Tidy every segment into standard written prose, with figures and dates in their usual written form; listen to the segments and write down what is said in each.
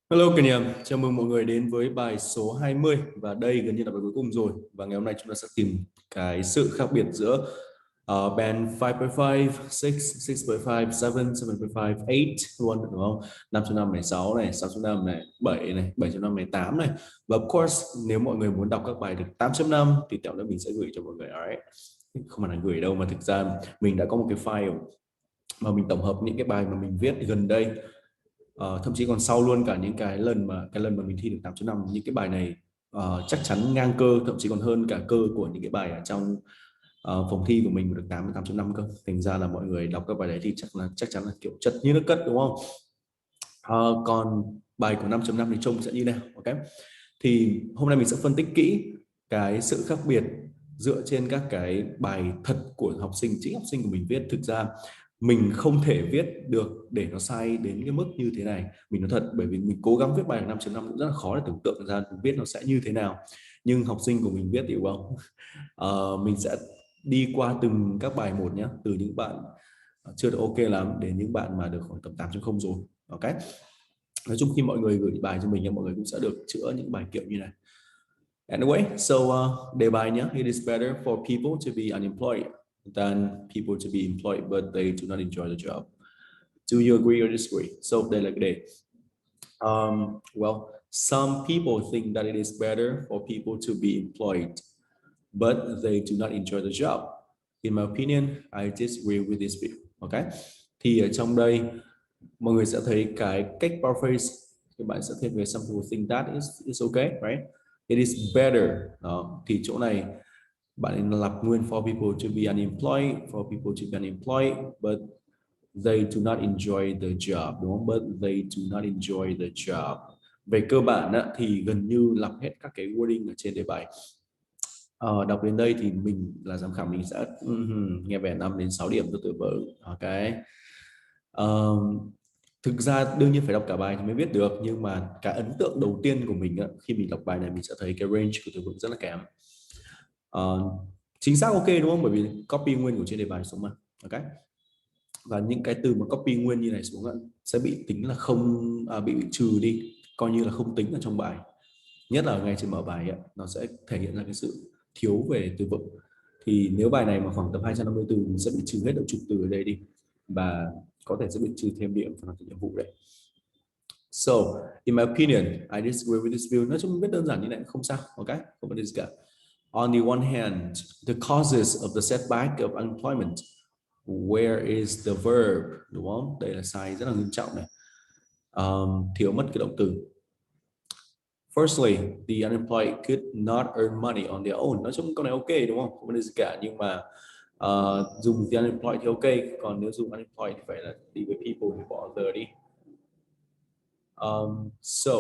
Hello cả nhà, chào mừng mọi người đến với bài số 20 và đây gần như là bài cuối cùng rồi. Và ngày hôm nay chúng ta sẽ tìm cái sự khác biệt giữa band 5.5, 6, 6.5, 7, 7.5, 8 luôn đúng không? 5.5 này, 6 này, 6.5 này, 7 này, 7.5 này, 8 này. Và of course, nếu mọi người muốn đọc các bài được 8.5 thì tẹo nữa mình sẽ gửi cho mọi người. Alright. Không phải là gửi đâu mà thực ra mình đã có một cái file mà mình tổng hợp những cái bài mà mình viết gần đây. Thậm chí còn sau luôn cả những cái lần mà mình thi được 8.5, những cái bài này chắc chắn ngang cơ, thậm chí còn hơn cả cơ của những cái bài ở trong phòng thi của mình được 8.5 cơ. Thành ra là mọi người đọc các bài đấy thì chắc chắn là kiểu chất như nước cất đúng không? Còn bài của 5.5 thì trông sẽ như nào? Ok, thì hôm nay mình sẽ phân tích kỹ cái sự khác biệt dựa trên các cái bài thật của học sinh, chính học sinh của mình viết. Thực ra mình không thể viết được để nó sai đến cái mức như thế này, mình nói thật, bởi vì mình cố gắng viết bài 5.5 cũng rất là khó để tưởng tượng ra viết nó sẽ như thế nào. Nhưng học sinh của mình viết thì hiểu không? Mình sẽ đi qua từng các bài một nhé, từ những bạn chưa được ok lắm đến những bạn mà được khoảng tầm 8.0 rồi. Ok, nói chung khi mọi người gửi bài cho mình, mọi người cũng sẽ được chữa những bài kiểu như này. Anyway, so đề bài nhé. It is better for people to be unemployed than people to be employed but they do not enjoy the job. Do you agree or disagree? So đây là cái đề. Well, some people think that it is better for people to be employed but they do not enjoy the job. In my opinion, I disagree with this view. Okay. Thì ở trong đây mọi người sẽ thấy cái cách paraphrase, các bạn sẽ thêm về some people think that is okay, right? It is better. Đó. Thì chỗ này bạn lặp nguyên for people to be unemployed, for people to be unemployed, but they do not enjoy the job, đúng không? But they do not enjoy the job. Về cơ bản á, thì gần như lặp hết các cái wording ở trên đề bài. Đọc đến đây thì mình là giám khảo, mình sẽ nghe vẻ 5 đến 6 điểm cho tự vở. Ok. Thực ra đương nhiên phải đọc cả bài thì mới biết được, nhưng mà cái ấn tượng đầu tiên của mình á, khi mình đọc bài này mình sẽ thấy cái range của từ vựng rất là kém. Chính xác ok đúng không, bởi vì copy nguyên của trên đề bài xuống mà. Ok, và những cái từ mà copy nguyên như này xuống á, sẽ bị tính là không, bị trừ đi, coi như là không tính ở trong bài. Nhất là ngay trên mở bài ấy, nó sẽ thể hiện ra cái sự thiếu về từ vựng. Thì nếu bài này mà khoảng tầm 250 từ mình sẽ bị trừ hết độ chục từ ở đây đi, và có thể sẽ bị trừ thêm điểm phần làm nhiệm vụ đấy. So, in my opinion, I disagree with this view. Nói chung biết đơn giản như này không sao, ok, không vấn đề gì cả. On the one hand, the causes of the setback of unemployment. Where is the verb, đúng không? Đây là sai rất là nghiêm trọng này. Thiếu mất cái động từ. Firstly, the unemployed could not earn money on their own. Nói chung câu này ok đúng không? Không vấn đề gì cả, nhưng mà dùng the unemployed thì ok, còn nếu dùng unemployed thì phải là đi với people thì bỏ the đi. So,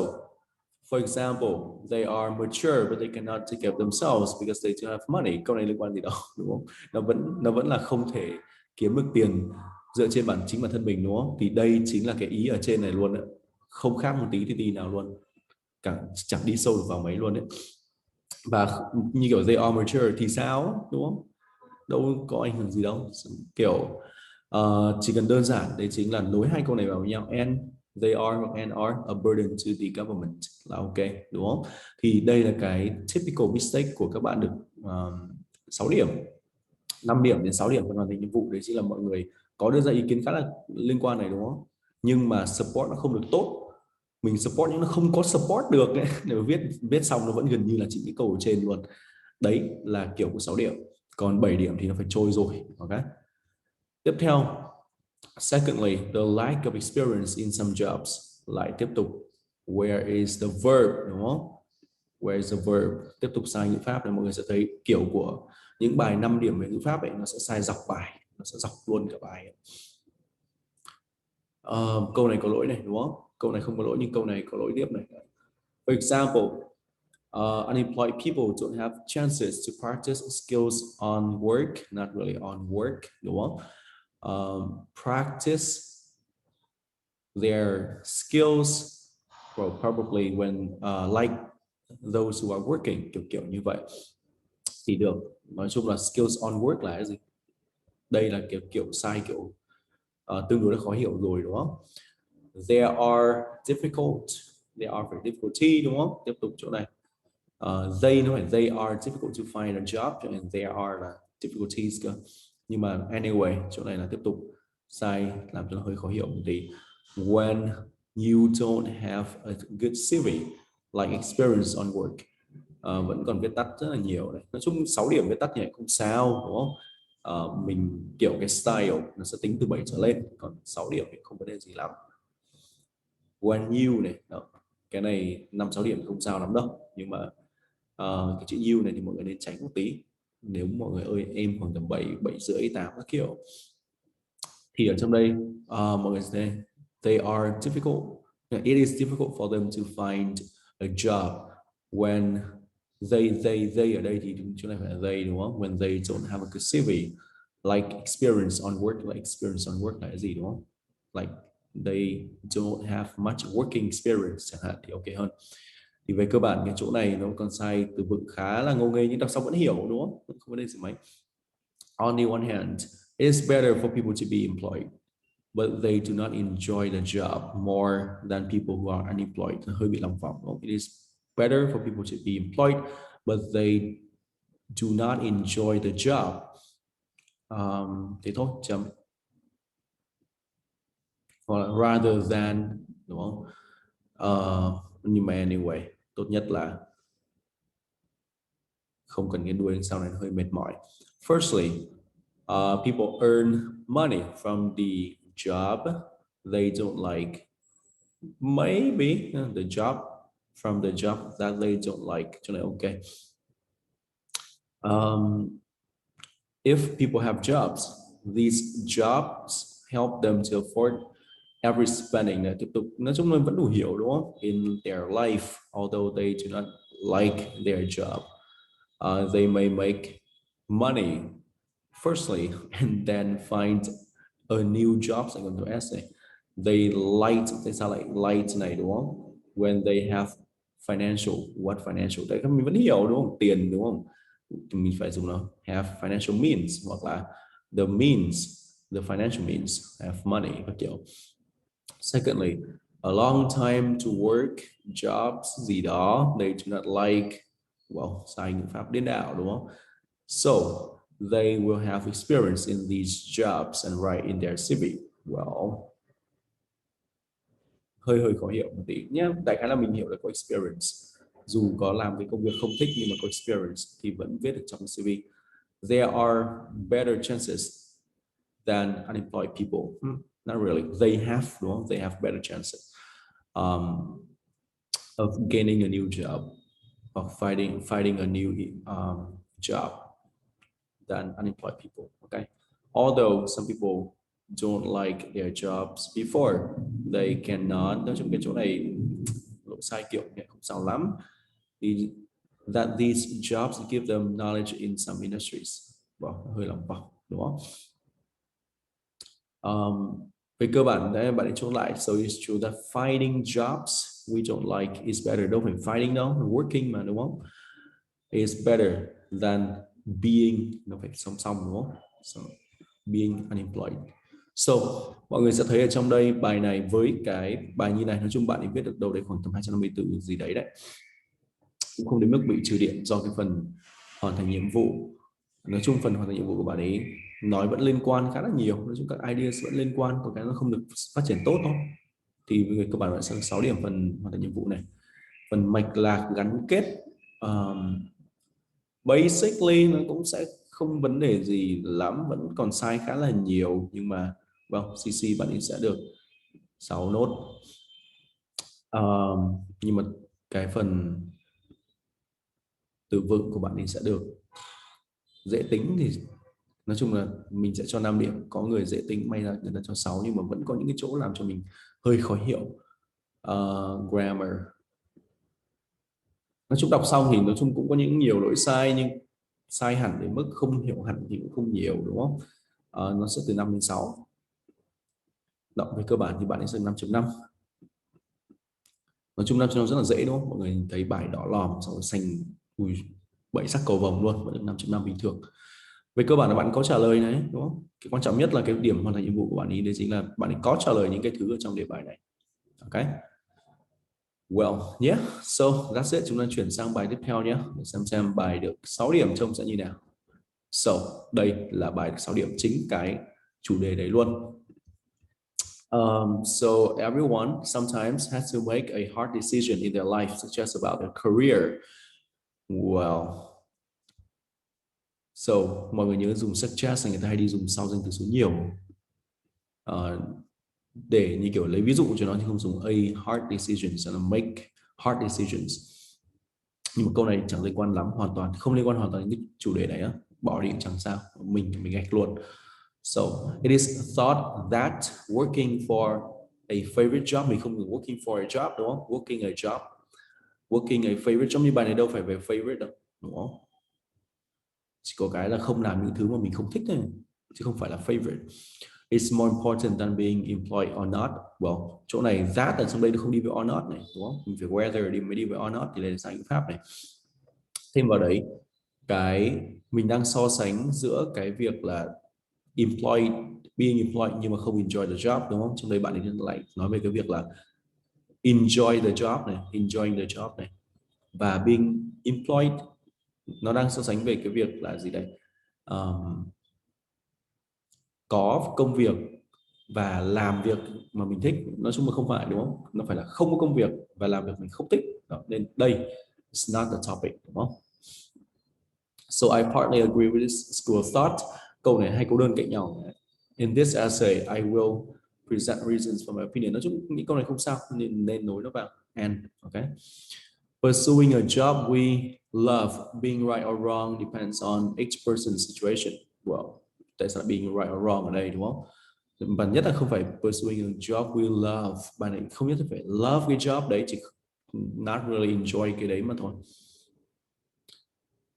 for example, they are mature but they cannot take care of themselves because they don't have money. Câu này liên quan gì đâu, đúng không? Nó vẫn là không thể kiếm được tiền dựa trên chính bản thân mình, đúng không? Thì đây chính là cái ý ở trên này luôn đấy. Không khác một tí thì tí nào luôn. Chẳng đi sâu được vào mấy luôn đấy. Và như kiểu they are mature thì sao, đúng không? Đâu có ảnh hưởng gì đâu. Kiểu chỉ cần đơn giản đấy chính là nối hai câu này vào với nhau, and they are hoặc and are a burden to the government là ok, đúng không? Thì đây là cái typical mistake của các bạn được 6 điểm, 5 điểm đến 6 điểm phần hoàn thành nhiệm vụ. Đấy chính là mọi người có đưa ra ý kiến khá là liên quan này, đúng không? Nhưng mà support nó không được tốt. Mình support nhưng nó không có support được ấy. Nếu viết xong nó vẫn gần như là chỉ cái câu ở trên luôn. Đấy là kiểu của 6 điểm. Còn 7 điểm thì nó phải trôi rồi. Ok. Tiếp theo, secondly, the lack of experience in some jobs. Lại tiếp tục, where is the verb, đúng không? Where is the verb? Tiếp tục sai ngữ pháp, thì mọi người sẽ thấy kiểu của những bài 5 điểm về ngữ pháp ấy, nó sẽ sai dọc bài, nó sẽ dọc luôn cả bài ấy. Câu này có lỗi này, đúng không? Câu này không có lỗi nhưng câu này có lỗi tiếp này. For example, unemployed people don't have chances to practice skills on work, not really on work, đúng không? Practice their skills, well, probably when like those who are working, kiểu như vậy thì được. Nói chung là skills on work là cái gì? Đây là kiểu sai, tương đối là khó hiểu rồi, đúng không? There are difficult They are phải difficulty đúng không? Tiếp tục chỗ này. They nó phải they are difficult to find a job, cho nên there are là difficulties cơ. Nhưng mà anyway, chỗ này là tiếp tục sai, làm cho nó hơi khó hiểu một tí. When you don't have a good CV, like experience on work. Vẫn còn viết tắt rất là nhiều đấy. Nói chung 6 điểm viết tắt này không sao đúng không? Mình kiểu cái style nó sẽ tính từ 7 trở lên, còn 6 điểm thì không vấn đề gì lắm. When you này đó. Cái này 5-6 điểm không sao lắm đâu, nhưng mà cái chữ you này thì mọi người nên tránh một tí. Nếu mọi người ơi em khoảng tầm 7, 7 rưỡi, 8 các kiểu, thì ở trong đây mọi người sẽ they are difficult. It is difficult for them to find a job when they ở đây thì chỗ này phải là they đúng không? When they don't have a good CV, like experience on work. Like experience on work là cái gì đúng không? Like they don't have much working experience chẳng hạn thì ok hơn. Thì về cơ bản cái chỗ này nó còn sai từ vựng khá là ngô nghê nhưng đọc xong vẫn hiểu đúng không? Không vấn đề gì mấy. On the one hand, it is better for people to be employed, but they do not enjoy the job more than people who are unemployed. Hơi bị lòng vòng đúng không? It is better for people to be employed, but they do not enjoy the job. Thế thôi, chấm. Hoặc là rather than đúng không? Nhưng mà anyway, tốt nhất là không cần cái đuôi sau này nó hơi mệt mỏi. Firstly, people earn money from the job they don't like. Maybe the job from the job that they don't like. Cho nên ok. If people have jobs, these jobs help them to afford every spending. Tiếp tục, nói chung là vẫn đủ hiểu đúng không? In their life, although they do not like their job, they may make money firstly and then find a new job. Sẽ còn từ S này. They light, tại sao lại light này đúng không? When they have financial, what financial? Đấy mình vẫn hiểu đúng không? Tiền đúng không? Thì mình phải dùng nó have financial means, hoặc là the means, the financial means, have money các kiểu. Secondly, a long time to work, jobs gì đó they do not like. Well, sai ngữ pháp điên đảo đúng không? So they will have experience in these jobs and write in their CV. Well, hơi khó hiểu một tí nhé. Đại khái là mình hiểu là có experience, dù có làm cái công việc không thích nhưng mà có experience thì vẫn viết được trong CV. There are better chances than unemployed people. Not really. They have, đúng không? They have better chances of gaining a new job, of finding a new job than unemployed people. Okay. Although some people don't like their jobs before, they cannot. Nói chung cái chỗ này lỗi sai kiểu này không sao lắm. That these jobs give them knowledge in some industries. Wow, hơi lòng vòng đúng không? Về cơ bản đấy bạn ấy chốt lại. So it's true that finding jobs we don't like is better. Đâu phải finding đâu, working mà đúng không? Is better than being, nó phải song song đúng không? So, being unemployed. So mọi người sẽ thấy ở trong đây bài này với cái bài như này, nói chung bạn ấy viết được đâu đấy khoảng tầm 250 từ gì đấy đấy, cũng không đến mức bị trừ điểm do cái phần hoàn thành nhiệm vụ. Nói chung phần hoàn thành nhiệm vụ của bạn ấy nói vẫn liên quan khá là nhiều, nói chung các ideas vẫn liên quan, có cái nó không được phát triển tốt thôi. Thì người cơ bản bạn sẽ 6 điểm phần hoàn thành nhiệm vụ này. Phần mạch lạc gắn kết basically nó cũng sẽ không vấn đề gì lắm, vẫn còn sai khá là nhiều, nhưng mà vâng, CC bạn ấy sẽ được 6 nốt. Nhưng mà cái phần từ vựng của bạn ấy sẽ được dễ tính, thì nói chung là mình sẽ cho 5 điểm. Có người dễ tính may ra người ta cho 6, nhưng mà vẫn có những cái chỗ làm cho mình hơi khó hiểu. Grammar, nói chung đọc xong thì nói chung cũng có những nhiều lỗi sai, nhưng sai hẳn đến mức không hiểu hẳn thì cũng không nhiều đúng không? Nó sẽ từ 5 đến 6. Đọc về cơ bản thì bạn ấy sẽ 5.5. Nói chung 5.5 rất là dễ đúng không? Mọi người thấy bài đỏ lòm xong rồi xanh bảy sắc cầu vồng luôn, vẫn được 5.5 bình thường. Về cơ bản là bạn có trả lời này đúng không? Cái quan trọng nhất là cái điểm hoàn thành nhiệm vụ của bạn ấy, đấy chính là bạn ấy có trả lời những cái thứ ở trong đề bài này. Ok. Well, yeah, so that's it. Chúng ta chuyển sang bài tiếp theo nhé. Để xem bài được 6 điểm trông sẽ như nào. So, đây là bài được 6 điểm, chính cái chủ đề đấy luôn. So everyone sometimes has to make a hard decision in their life, such as about their career. Well, so mọi người nhớ dùng suggest là người ta hay đi dùng sau danh từ số nhiều để như kiểu lấy ví dụ cho nó, chứ không dùng a hard decisions, là make hard decisions. Nhưng mà câu này chẳng liên quan lắm, hoàn toàn không liên quan hoàn toàn đến cái chủ đề này á, bỏ đi chẳng sao, mình gạch luôn. So it is thought that working for a favorite job, mình không dùng working for a job đúng không? Working a job, working a favorite job, như bài này đâu phải về favorite đâu đúng không? Chỉ có cái là không làm những thứ mà mình không thích thôi, chứ không phải là favorite. It's more important than being employed or not. Well, chỗ này that ở trong đây nó không đi với or not này đúng không? Mình phải whether đi mới đi với or not, thì đây là sang ngữ pháp này. Thêm vào đấy, cái mình đang so sánh giữa cái việc là employed, being employed nhưng mà không enjoy the job đúng không? Trong đây bạn ấy lại nói về cái việc là enjoy the job này, enjoying the job này, và being employed nó đang so sánh về cái việc là gì đây? Có công việc và làm việc mà mình thích, nói chung là không phải đúng không? Nó phải là không có công việc và làm việc mình không thích. Đó, nên đây it's not the topic đúng không? So I partly agree with this school of thought. Câu này hai câu đơn cạnh nhau. In this essay, I will present reasons for my opinion. Nói chung những câu này không sao, nên nối nó vào and, okay? Pursuing a job we love, being right or wrong depends on each person's situation. Well, tại sao being right or wrong ở đây đúng không? Và nhất là không phải pursuing a job we love. Bạn ấy không nhất phải love cái job đấy, chỉ not really enjoy cái đấy mà thôi.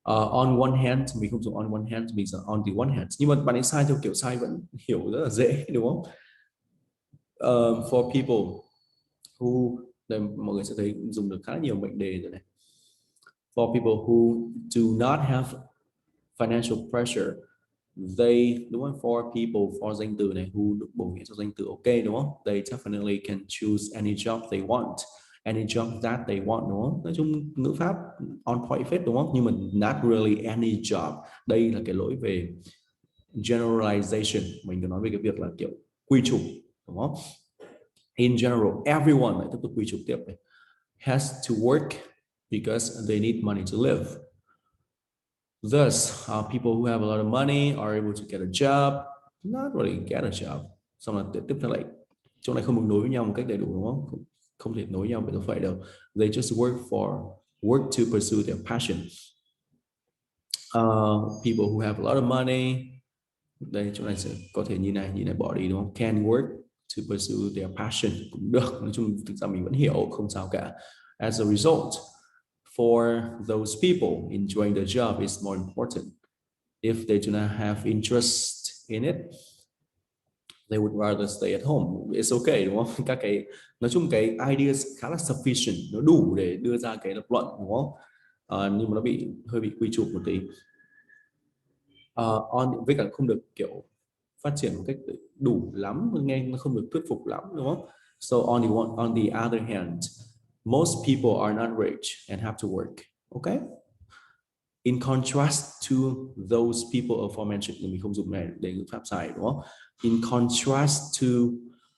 On one hand, mình không dùng on one hand, mình dùng on the one hand. Nhưng mà bạn ấy sai theo kiểu sai vẫn hiểu rất là dễ đúng không? For people who, đây mọi người sẽ thấy dùng được khá nhiều mệnh đề rồi này. For people who do not have financial pressure, they, đúng không? For people, for danh từ này, who được bổ nghĩa cho danh từ ok đúng không? They definitely can choose any job they want, any job that they want đúng không? Nói chung ngữ pháp on point phết đúng không? Nhưng mà not really any job. Đây là cái lỗi về generalization. Mình có nói về cái việc là kiểu quy chụp đúng không? In general, everyone, lại tiếp tục quy chụp tiếp này, has to work because they need money to live. Thus, people who have a lot of money are able to get a job, not really get a job. Xong là tiếp theo lại, chỗ này không được nối với nhau một cách đầy đủ đúng không? Không thể nối nhau với nó phải đâu. They just work to pursue their passion. People who have a lot of money, đây chỗ này sẽ có thể như này bỏ đi đúng không? Can work to pursue their passion cũng được. Nói chung thực ra mình vẫn hiểu, không sao cả. As a result, for those people, enjoying the job is more important. If they do not have interest in it, they would rather stay at home. It's okay đúng không? Các cái nói chung cái ideas khá là sufficient, nó đủ để đưa ra cái lập luận đúng không? Nhưng mà nó hơi bị quy chụp một tí. On với cả không được kiểu phát triển một cách đủ lắm, nghe nó không được thuyết phục lắm đúng không? So on the other hand, most people are not rich and have to work. Okay? In contrast to those people aforementioned, mình không dùng này để ngữ pháp sai đúng không? In contrast to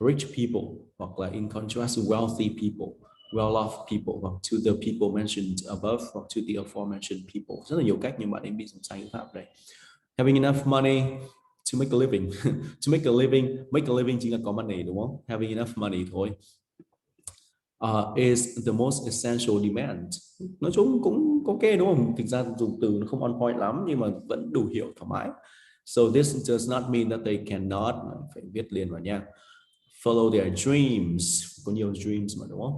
rich people, hoặc là in contrast to wealthy people, well-off people, hoặc to the people mentioned above, hoặc to the aforementioned people. Rất là nhiều cách nhưng bạn ấy bị dùng sai ngữ pháp đây. Having enough money to make a living. To make a living chính là có money đúng không? Having enough money thôi. Is the most essential demand. Nói chung cũng ok đúng không? Thực ra dùng từ nó không on point lắm nhưng mà vẫn đủ hiểu thoải mái. So this does not mean that they cannot, phải viết liền vào nha, follow their dreams. Có nhiều dreams mà đúng không?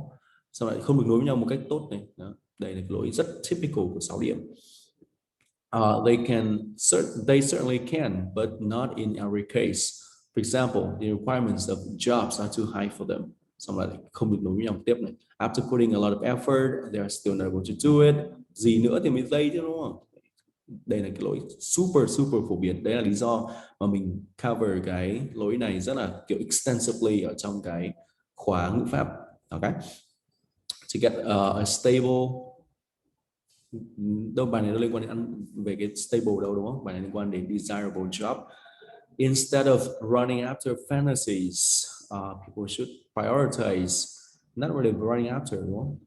Sao lại không được nối với nhau một cách tốt này? Đó. Đây là cái lỗi rất typical của 6 điểm. They certainly can, but not in every case. For example, the requirements of jobs are too high for them. Xong lại không được nối với nhau tiếp này. After putting a lot of effort, they are still not able to do it. Gì nữa thì mới dây chứ đúng không? Đây là cái lỗi super phổ biến. Đấy là lý do mà mình cover cái lỗi này rất là kiểu extensively ở trong cái khóa ngữ pháp. Okay. to get a stable. Đâu bài này nó liên quan đến về cái stable đâu đúng không? Bài này liên quan đến desirable job. Instead of running after fantasies, people should prioritize, not really running after, đúng không?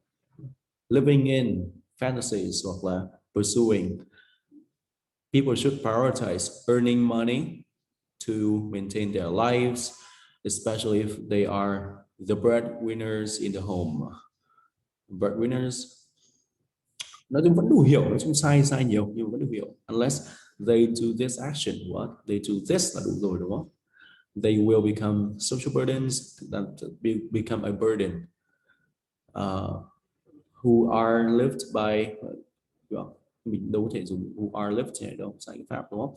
Living in fantasies hoặc là pursuing. People should prioritize earning money to maintain their lives, especially if they are the breadwinners in the home. Breadwinners, nói chung vẫn đủ hiểu, nói chung sai nhiều nhưng vẫn đủ hiểu. Unless they do this action, what they do this là đủ rồi đúng không? They will become social burdens, that become a burden, who are lived by, mình đâu có thể dùng who are lived này đâu, sai pháp đúng không?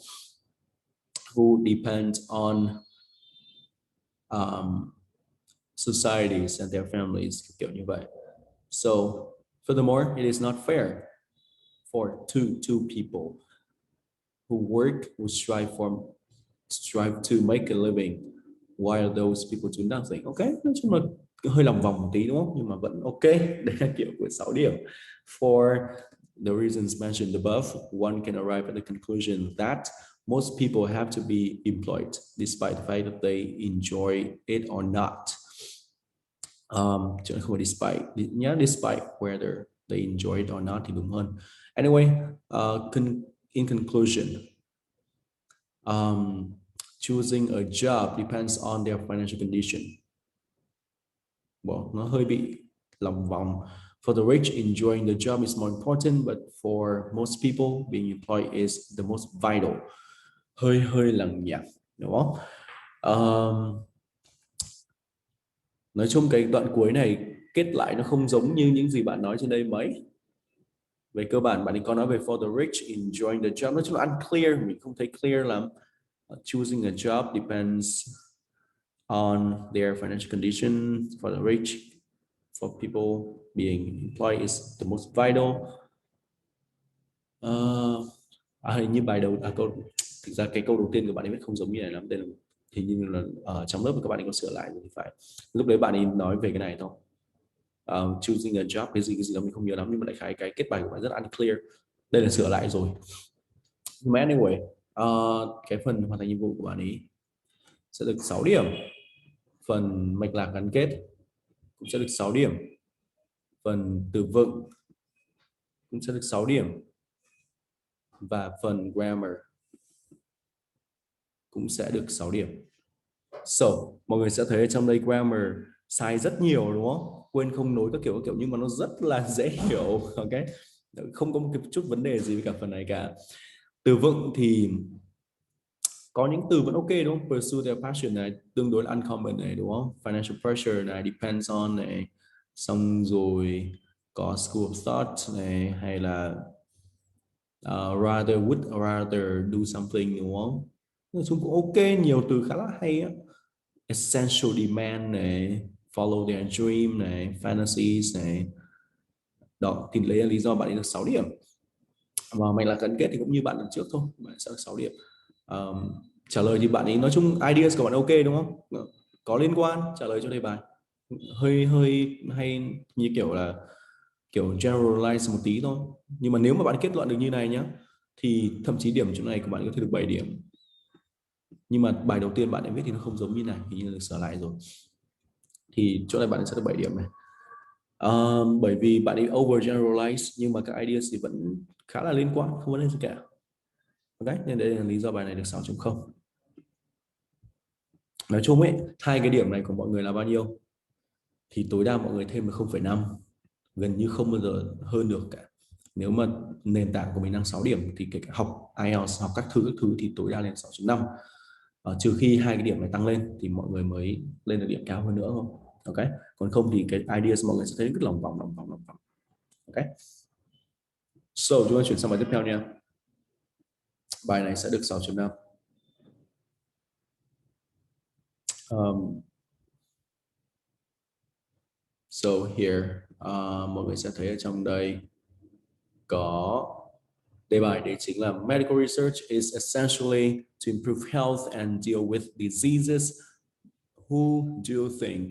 Who depend on societies and their families, kiểu như vậy. So furthermore, it is not fair for two people who work, who strive to make a living while those people do nothing. Ok, nói chung là hơi lòng vòng một tí đúng không? Nhưng mà vẫn ok. Đây là kiểu của 6 điểm. For the reasons mentioned above, one can arrive at the conclusion that most people have to be employed despite the fact that they enjoy it or not. Chứ không phải despite nhớ, despite whether they enjoy it or not thì đúng hơn. Anyway, in conclusion, choosing a job depends on their financial condition. Well, nó hơi bị lòng vòng. For the rich, enjoying the job is more important, but for most people, being employed is the most vital. Hơi lằng nhằng, đúng không? Nói chung cái đoạn cuối này kết lại nó không giống như những gì bạn nói trên đây mấy. Về cơ bản bạn ấy có nói về for the rich, enjoying the job, nói chung là unclear, mình không thấy clear lắm. Choosing a job depends on their financial condition. For the rich, for people, being employed is the most vital. Hình như bài đầu thực ra cái câu đầu tiên của bạn ấy không giống như này lắm. Đây là hình như là trong lớp các bạn ấy có sửa lại rồi thì phải. Lúc đấy bạn ấy nói về cái này thôi. Choosing a job cái gì đó mình không nhớ lắm, nhưng mà đại khái cái kết bài của bạn rất unclear. Đây là sửa lại rồi. Nhưng mà anyway, cái phần hoàn thành nhiệm vụ của bạn ấy sẽ được 6 điểm. Phần mạch lạc gắn kết cũng sẽ được 6 điểm. Phần từ vựng cũng sẽ được 6 điểm. Và phần grammar cũng sẽ được 6 điểm. So, mọi người sẽ thấy trong đây grammar sai rất nhiều đúng không? Quên không nối các kiểu nhưng mà nó rất là dễ hiểu, ok? Không có một cái chút vấn đề gì với cả phần này cả. Từ vựng thì có những từ vẫn ok đúng không? Pursue their passion này tương đối là uncommon này đúng không? Financial pressure này, depends on này, xong rồi có school of thought này, hay là rather, would rather do something đúng không? Nói chung cũng ok, nhiều từ khá là hay á. Essential demand này, follow their dream này, fantasies này. Đó, thì lấy là lý do bạn ấy được 6 điểm. Và mạch lạc gắn kết thì cũng như bạn lần trước thôi, bạn sẽ được 6 điểm. Trả lời thì bạn ấy nói chung ideas của bạn ok đúng không? Có liên quan, trả lời cho đề bài. Hơi hay như kiểu là kiểu generalize một tí thôi. Nhưng mà nếu mà bạn kết luận được như này nhá, thì thậm chí điểm chỗ này của bạn có thể được 7 điểm. Nhưng mà bài đầu tiên bạn đã viết thì nó không giống như này, hình như là sửa lại rồi. Thì chỗ này bạn sẽ được 7 điểm này. Bởi vì bạn ấy overgeneralize, nhưng mà các ideas thì vẫn khá là liên quan, không vấn đề gì cả. Ok, nên đây là lý do bài này được 6.0. Nói chung ấy, hai cái điểm này của mọi người là bao nhiêu? Thì tối đa mọi người thêm được 0,5, gần như không bao giờ hơn được cả. Nếu mà nền tảng của mình đang 6 điểm thì kể cả học IELTS, học các thứ thì tối đa lên 6.5. Trừ khi hai cái điểm này tăng lên thì mọi người mới lên được điểm cao hơn nữa không? Ok, còn không thì cái ideas mọi người sẽ thấy cứ lòng vòng. Ok, so chúng ta chuyển sang bài tiếp theo nha. Bài này sẽ được 6.5. So here, mọi người sẽ thấy ở trong đây có đề bài, đấy chính là medical research is essentially to improve health and deal with diseases. Who do you think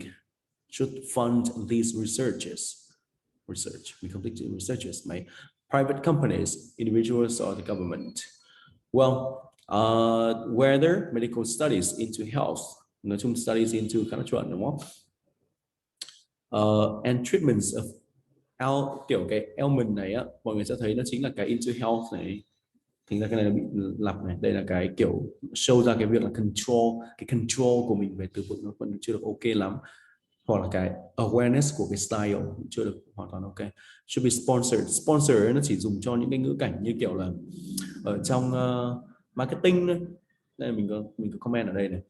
should fund these researches? research. Mình không thích chữ researchers mấy. Private companies, individuals or the government. Well, whether medical studies into health, nói chung studies into khá là chuẩn đúng không? And treatments of kiểu cái element này á, mọi người sẽ thấy nó chính là cái into health này. Thành ra cái này nó bị lặp này. Đây là cái kiểu show ra cái việc là cái control của mình về từ vựng nó vẫn chưa được ok lắm, hoặc là cái awareness của cái style cũng chưa được hoàn toàn ok. Should be sponsored. Sponsor nó chỉ dùng cho những cái ngữ cảnh như kiểu là ở trong marketing thôi. Đây mình có comment ở đây này.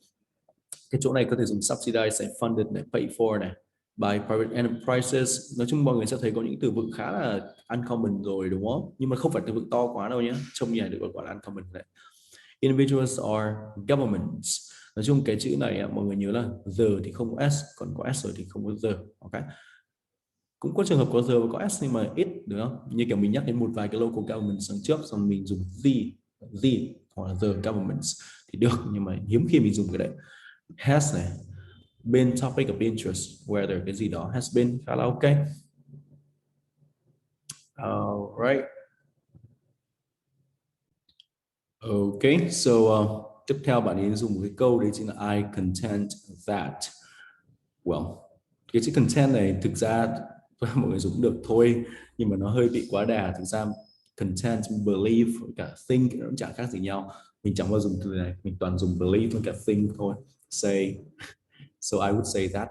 Cái chỗ này có thể dùng subsidize này, funded này, paid for này, by private enterprises. Nói chung mọi người sẽ thấy có những từ vựng khá là uncommon rồi đúng không? Nhưng mà không phải từ vựng to quá đâu nhé. Trông như này được gọi là uncommon đấy. Individuals or governments. Nói chung cái chữ này mọi người nhớ là the thì không có s, còn có s rồi thì không có the. Ok. Cũng có trường hợp có the và có s nhưng mà ít, được không? Như kiểu mình nhắc đến một vài cái local governments đằng trước, xong mình dùng the hoặc là the governments thì được, nhưng mà hiếm khi mình dùng cái đấy. Has này, been topic of interest, whether cái gì đó has been khá là ok. Right. Okay, so tiếp theo bạn ấy dùng một cái câu đấy chính là I contend that. Well, cái chữ content này thực ra mọi người dùng được thôi, nhưng mà nó hơi bị quá đà. Thực ra content, believe với cả think nó cũng chẳng khác gì nhau. Mình chẳng bao dùng từ này, mình toàn dùng believe với cả think thôi. Say, so I would say that.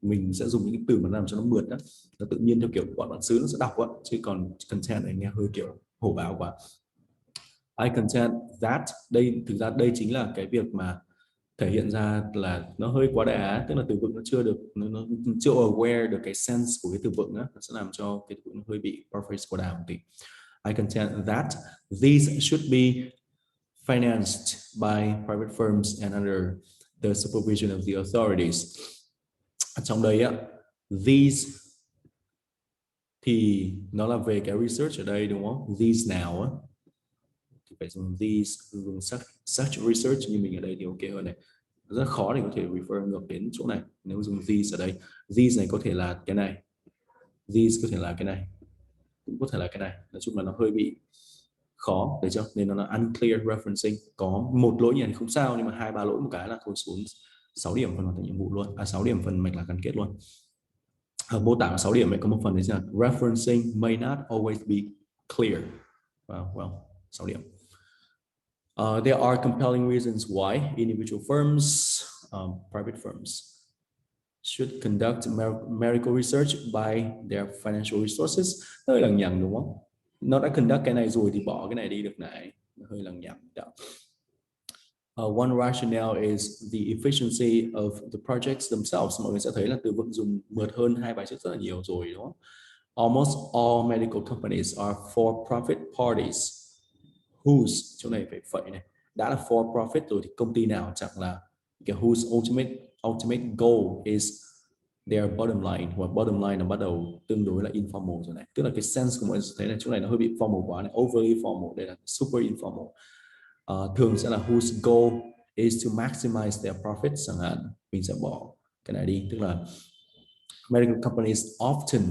Mình sẽ dùng những cái từ mà làm cho nó mượt đó, nó tự nhiên theo kiểu bọn bản xứ nó sẽ đọc á, chứ còn content này nghe hơi kiểu hổ báo quá. I contend that, đây thực ra đây chính là cái việc mà thể hiện ra là nó hơi quá đà, tức là từ vựng nó chưa được, nó chưa aware được cái sense của cái từ vựng á, nó sẽ làm cho cái từ vựng nó hơi bị paraphrase quá đà một tí. I contend that these should be financed by private firms and under the supervision of the authorities. Trong đây á, these thì nó là về cái research ở đây đúng không? These nào á thì phải dùng these, dùng such research, như mình ở đây thì ok hơn này. Rất khó để có thể refer ngược đến chỗ này nếu dùng these ở đây. These này có thể là cái này, these có thể là cái này, cũng có thể là cái này. Nói chung là nó hơi bị khó, để cho nên nó là unclear referencing. Có một lỗi như này không sao, nhưng mà 2-3 lỗi một cái là thôi xuống 6 điểm phần hoàn thành nhiệm vụ luôn, 6 điểm phần mạch lạc gắn kết luôn. Mô tả 6 điểm này có một phần đấy là referencing may not always be clear. Well, 6 điểm. There are compelling reasons why individual firms, private firms should conduct medical research by their financial resources. Hơi lằng nhằng đúng không? Nó đã conduct cái này rồi thì bỏ cái này đi được này. Hơi lằng nhằng. One rationale is the efficiency of the projects themselves. Mọi người sẽ thấy là từ vựng dùng mượt hơn hai bài trước rất là nhiều rồi đúng không? Almost all medical companies are for-profit parties whose, chỗ này phải phẩy này, đã là for profit rồi thì công ty nào chẳng là cái whose ultimate goal is their bottom line, hoặc bottom line nó bắt đầu tương đối là informal rồi này, tức là cái sense của mọi người thấy là chỗ này nó hơi bị formal quá này, overly formal, đây là super informal. Thường sẽ là whose goal is to maximize their profits chẳng hạn, mình sẽ bỏ cái này đi, tức là medical companies often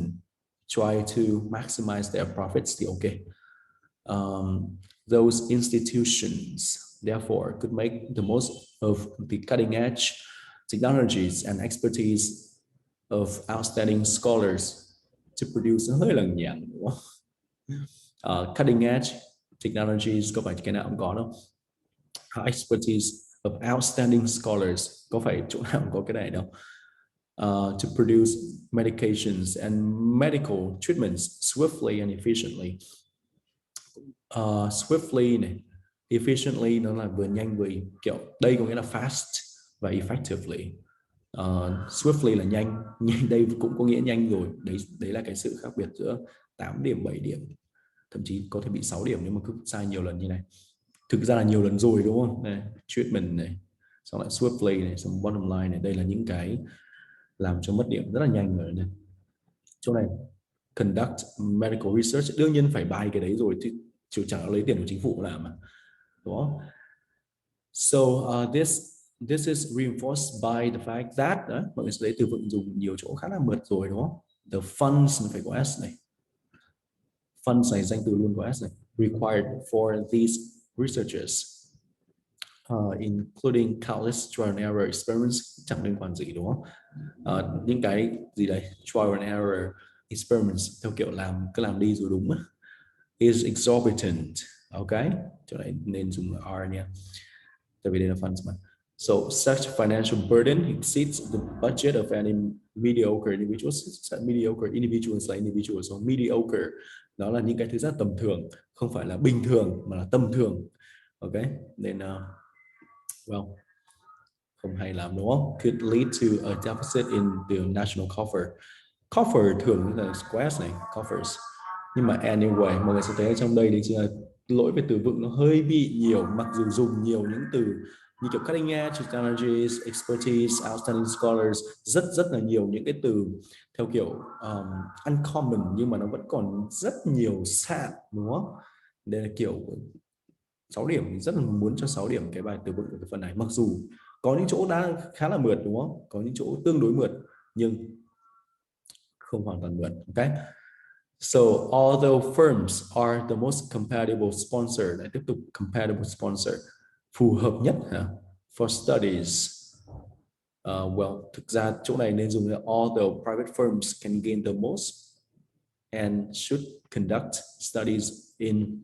try to maximize their profits thì ok. Those institutions therefore could make the most of the cutting edge technologies and expertise of outstanding scholars to produce. Hơi lằng nhằng đúng không? Cutting edge technologies có phải cái nào cũng có đâu. Expertise of outstanding scholars có phải chỗ nào cũng có cái này đâu. To produce medications and medical treatments swiftly and efficiently. Swiftly này, efficiently nó là vừa nhanh vừa kiểu, đây có nghĩa là fast và effectively. Swiftly là nhanh, đây cũng có nghĩa nhanh rồi. Đấy là cái sự khác biệt giữa 8 điểm, 7 điểm, thậm chí có thể bị 6 điểm nếu mà cứ sai nhiều lần như này. Thực ra là nhiều lần rồi đúng không? Này, treatment này, xong lại swiftly này, xong bottom line này, đây là những cái làm cho mất điểm rất là nhanh rồi này. Chỗ này conduct medical research, đương nhiên phải bài cái đấy rồi chứ chẳng lấy tiền của chính phủ làm mà, đúng không? So this is reinforced by the fact that, mọi người sẽ thấy từ vựng dùng nhiều chỗ khá là mượt rồi đúng không? The funds phải có S này, funds này danh từ luôn có S này, required for these researchers, including countless trial and error experiments, chẳng liên quan gì đúng không? Những cái gì đấy, trial and error experiments theo kiểu cứ làm đi rồi đúng, is exorbitant. Ok, chỗ này nên dùng R nha, tại vì đây là funds mà. So such financial burden exceeds the budget of any mediocre individuals. Mediocre individuals là individuals, so mediocre đó là những cái thứ rất tầm thường, không phải là bình thường mà là tầm thường. Ok, nên well, không hay lắm đúng không? Could lead to a deficit in the national coffer. Coffer thường là squares này, coffers. Nhưng mà anyway, mọi người sẽ thấy ở trong đây thì chỉ là lỗi về từ vựng nó hơi bị nhiều, mặc dù dùng nhiều những từ như kiểu cutting edge technologies, expertise, outstanding scholars, rất là nhiều những cái từ theo kiểu uncommon, nhưng mà nó vẫn còn rất nhiều sạn đúng không? Đây là kiểu 6 điểm, rất là muốn cho 6 điểm cái bài từ vựng của cái phần này, mặc dù có những chỗ đã khá là mượt đúng không, có những chỗ tương đối mượt nhưng không hoàn toàn mượt. Ok, so although firms are the most compatible sponsor, lại tiếp tục compatible sponsor, phù hợp nhất hả? For studies, well, thực ra chỗ này nên dùng là although private firms can gain the most and should conduct studies in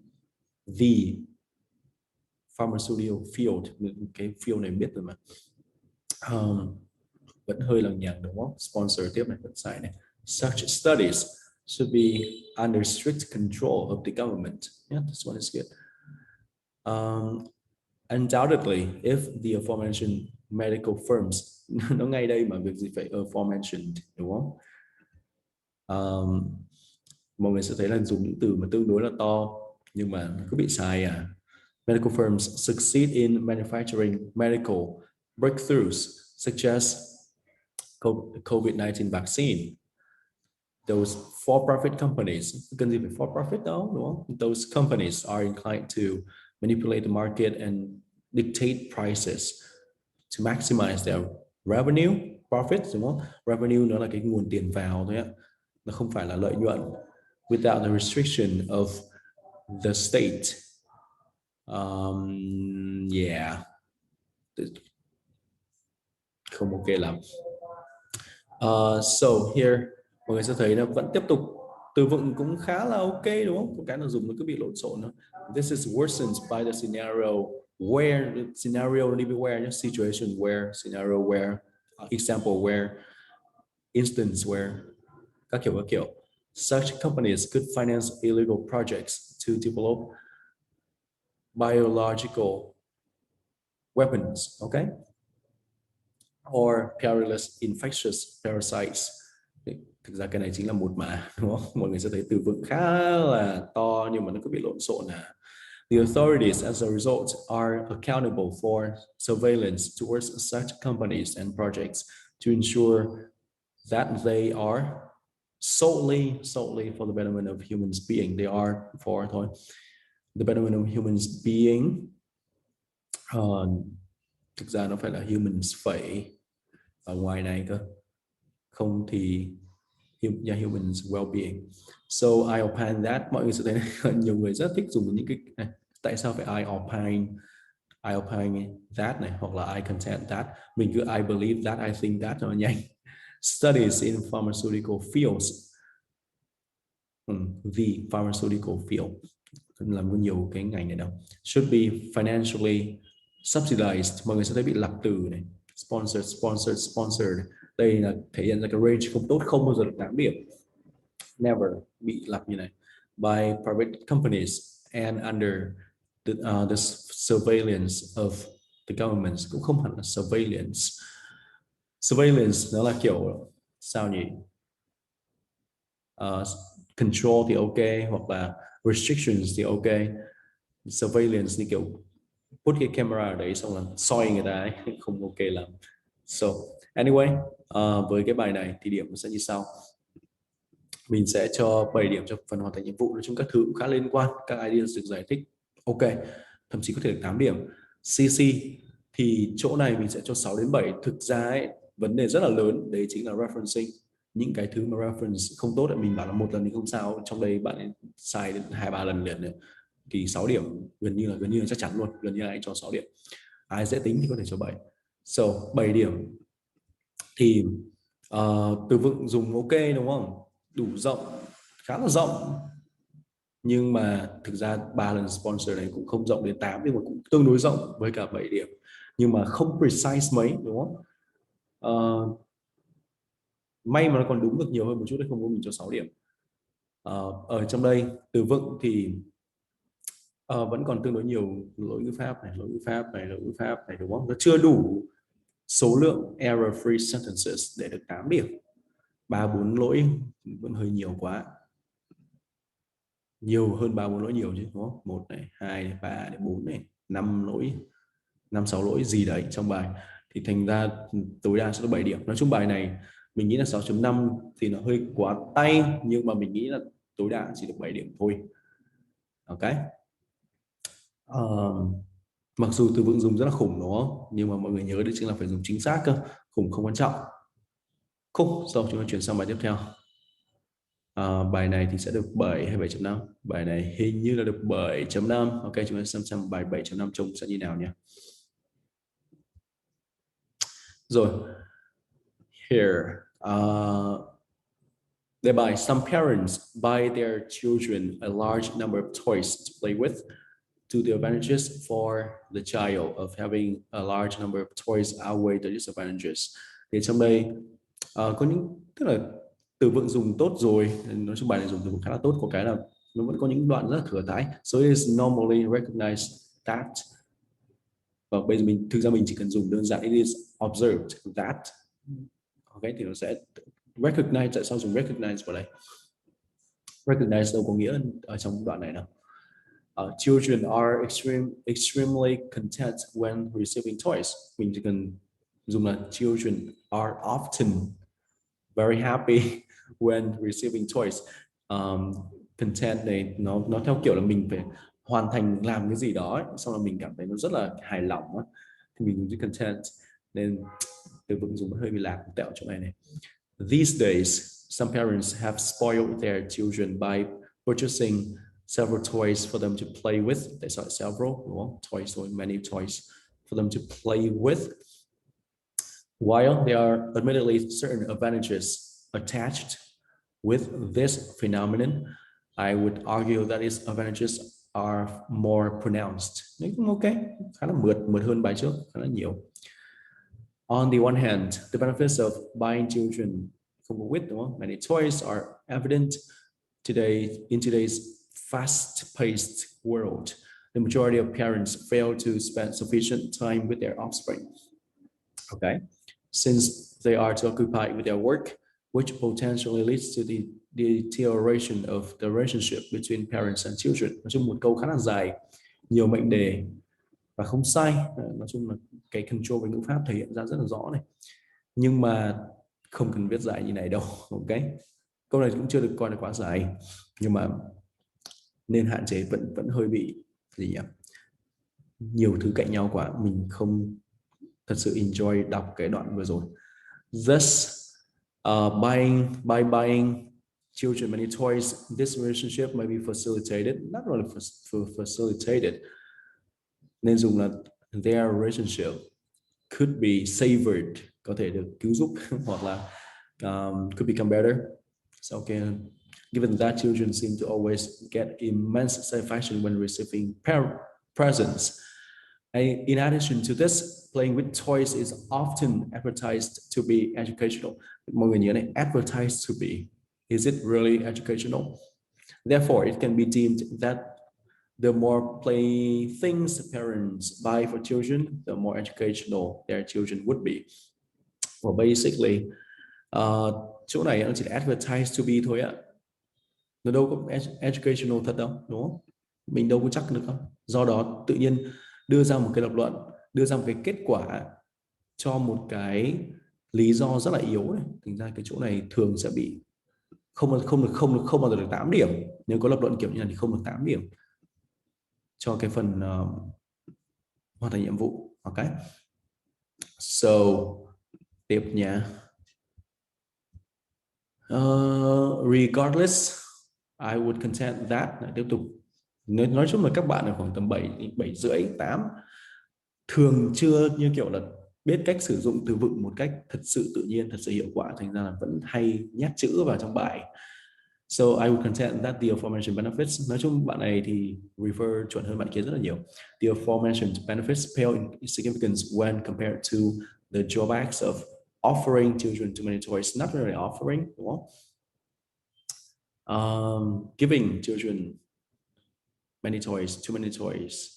the pharmaceutical field. Cái field này biết rồi mà. Vẫn hơi lằng nhằng đúng không? Sponsor tiếp này, vẫn sai này. Such studies should be under strict control of the government. Yeah, this one is good. Undoubtedly, if the aforementioned medical firms, nó ngay đây mà việc gì phải aforementioned đúng không? Mọi người sẽ thấy là dùng những từ mà tương đối là to nhưng mà nó cứ bị sai à. Medical firms succeed in manufacturing medical breakthroughs such as COVID-19 vaccine. Those for-profit companies, cần gì phải for-profit đâu đúng không? Those companies are inclined to manipulate the market and dictate prices to maximize their revenue, profits đúng không? Revenue nó là cái nguồn tiền vào thôi á, nó không phải là lợi nhuận. Without the restriction of the state. Yeah, không ok lắm. So here mọi người sẽ thấy nó vẫn tiếp tục từ vựng cũng khá là ok đúng không? Có cái nào dùng nó cứ bị lộn xộn nữa. This is worsened by the scenario where, scenario đi where, situation where, scenario where, example where, instance where, các kiểu. Such companies could finance illegal projects to develop biological weapons, okay? Or perilous infectious parasites. Thực ra cái này chính là một mà đúng không? Mọi người sẽ thấy từ vựng khá là to nhưng mà nó cứ bị lộn xộn à. The authorities as a result are accountable for surveillance towards such companies and projects to ensure that they are solely for the betterment of humans being. They are for thôi, the betterment of humans being. Thực ra nó phải là humans phải ở ngoài này cơ, không thì humans well-being. So I opine that, mọi người sẽ thấy nhiều người rất thích dùng những cái này. Tại sao phải I opine that này, hoặc là I contend that, mình cứ I believe that, I think that cho nó nhanh. Studies in pharmaceutical fields, the pharmaceutical field, làm có nhiều cái ngành này đâu, should be financially subsidized. Mọi người sẽ thấy bị lặp từ này, sponsored. Đây là thể hiện ra cái range không tốt, không bao giờ được 8 điểm, never, bị lặp như này. By private companies and under the surveillance of the government. Cũng không hẳn là surveillance nó là kiểu sao nhỉ, control thì ok, hoặc là restrictions thì ok. Surveillance thì kiểu put cái camera ở đấy xong là soi người ta ấy, không ok lắm. So anyway, với cái bài này thì điểm nó sẽ như sau. Mình sẽ cho 7 điểm cho phần hoàn thành nhiệm vụ, nói chung các thứ cũng khá liên quan, các ideas được giải thích ok, thậm chí có thể được 8 điểm. CC thì chỗ này mình sẽ cho 6 đến 7. Thực ra ấy, vấn đề rất là lớn đấy chính là referencing. những cái thứ mà reference không tốt, mình bảo là một lần thì không sao, trong đây bạn ấy sai đến 2-3 lần liền này. Thì 6 điểm gần như là chắc chắn luôn, gần như ai cho 6 điểm. Ai dễ tính thì có thể cho 7. So 7 điểm thì từ vựng dùng ok đúng không, đủ rộng, khá là rộng, nhưng mà thực ra 3 lần sponsor này cũng không rộng đến 8, nhưng mà cũng tương đối rộng với cả 7 điểm, nhưng mà không precise mấy đúng không. May mà nó còn đúng được nhiều hơn một chút, đấy không có mình cho 6 điểm. Ở trong đây từ vựng thì vẫn còn tương đối nhiều lỗi ngữ pháp này, lỗi ngữ pháp này đúng không, nó chưa đủ số lượng error free sentences để được 8 điểm. 3-4 lỗi vẫn hơi nhiều quá, nhiều hơn 3-4 lỗi nhiều chứ đúng không. 1 này, 2 này, 3 này, 4 này, 5 lỗi, 5-6 lỗi gì đấy trong bài, thì thành ra tối đa sẽ là 7 điểm. Nói chung bài này mình nghĩ là 6.5 thì nó hơi quá tay, nhưng mà mình nghĩ là tối đa chỉ được 7 điểm thôi. Ok. Mặc dù từ vựng dùng rất là khủng đúng không, nhưng mà mọi người nhớ đấy chính là phải dùng chính xác cơ, khủng không quan trọng. Khủng. Sau chúng ta chuyển sang bài tiếp theo. Bài này thì sẽ được 7 hay 7.5? Bài này hình như là được 7.5. Ok, chúng ta xem bài 7.5 trông sẽ như nào nhé. Rồi, here thereby some parents buy their children a large number of toys to play with, to the advantages for the child of having a large number of toys outweigh the disadvantages. Thì trong đây có những, tức là từ vựng dùng tốt rồi, nói chung bài này dùng từ vựng khá là tốt, có cái là nó vẫn có những đoạn rất là thừa thãi. So it is normally recognized that, và bây giờ thực ra mình chỉ cần dùng đơn giản it is observed that. Ok, thì nó sẽ recognize. Tại sao dùng recognize vào đây? Recognize đâu có nghĩa ở trong đoạn này đâu. Children are extremely content when receiving toys. Mình chỉ cần dùng là children are often very happy when receiving toys. Content này nó theo kiểu là mình phải hoàn thành làm cái gì đó ấy, xong là mình cảm thấy nó rất là hài lòng ấy, thì mình dùng chữ content, nên từ vựng dùng hơi bị lạc tẹo chỗ này. These days, some parents have spoiled their children by purchasing several toys for them to play with. Tại sao several? Đúng không? Toys or many toys for them to play with. While there are admittedly certain advantages attached with this phenomenon, I would argue that its advantages are more pronounced. Đấy cũng ok, khá là mượt hơn bài trước, khá là nhiều. On the one hand, the benefits of buying children with many toys are evident in today's fast-paced world. The majority of parents fail to spend sufficient time with their offspring. Okay, since they are too occupied with their work, which potentially leads to the deterioration of the relationship between parents and children. Nói chung một câu khá là dài, nhiều mệnh đề và không sai. Nói chung là cái control về ngữ pháp thể hiện ra rất là rõ này, nhưng mà không cần viết dài như này đâu. Ok, câu này cũng chưa được coi là quá dài, nhưng mà nên hạn chế, vẫn hơi bị gì nhỉ, nhiều thứ cạnh nhau quá, mình không thật sự enjoy đọc cái đoạn vừa rồi. Thus, by buying children many toys, this relationship may be facilitated, not really facilitated, nên dùng là their relationship could be savored, có thể được cứu giúp hoặc là could become better. So, okay, given that children seem to always get immense satisfaction when receiving presents. And in addition to this, playing with toys is often advertised to be educational. Mọi người nhớ này, advertised to be. Is it really educational? Therefore, it can be deemed that the more playthings parents buy for children, the more educational their children would be. Well, basically, chỗ này nó chỉ là advertised to be thôi ạ. Nó đâu có educational thật đâu, đúng không? Mình đâu có chắc được không? Do đó tự nhiên đưa ra một cái lập luận, đưa ra một cái kết quả cho một cái lý do rất là yếu này. Thành ra cái chỗ này thường sẽ bị không bao giờ được 8 điểm. Nếu có lập luận kiểu như này thì không được 8 điểm cho cái phần hoàn thành nhiệm vụ. Ok. So tiếp nha. Regardless, I would contend that. Tiếp tục nói chung là các bạn ở khoảng tầm 7 rưỡi 8 thường chưa như kiểu là biết cách sử dụng từ vựng một cách thật sự tự nhiên, thật sự hiệu quả, thành ra là vẫn hay nhét chữ vào trong bài. So I would contend that the aforementioned benefits, nói chung bạn này thì refer chuẩn hơn bạn kia rất là nhiều. The aforementioned benefits pale in significance when compared to the drawbacks of offering children too many toys. Not really offering, đúng không? Giving children many toys, too many toys,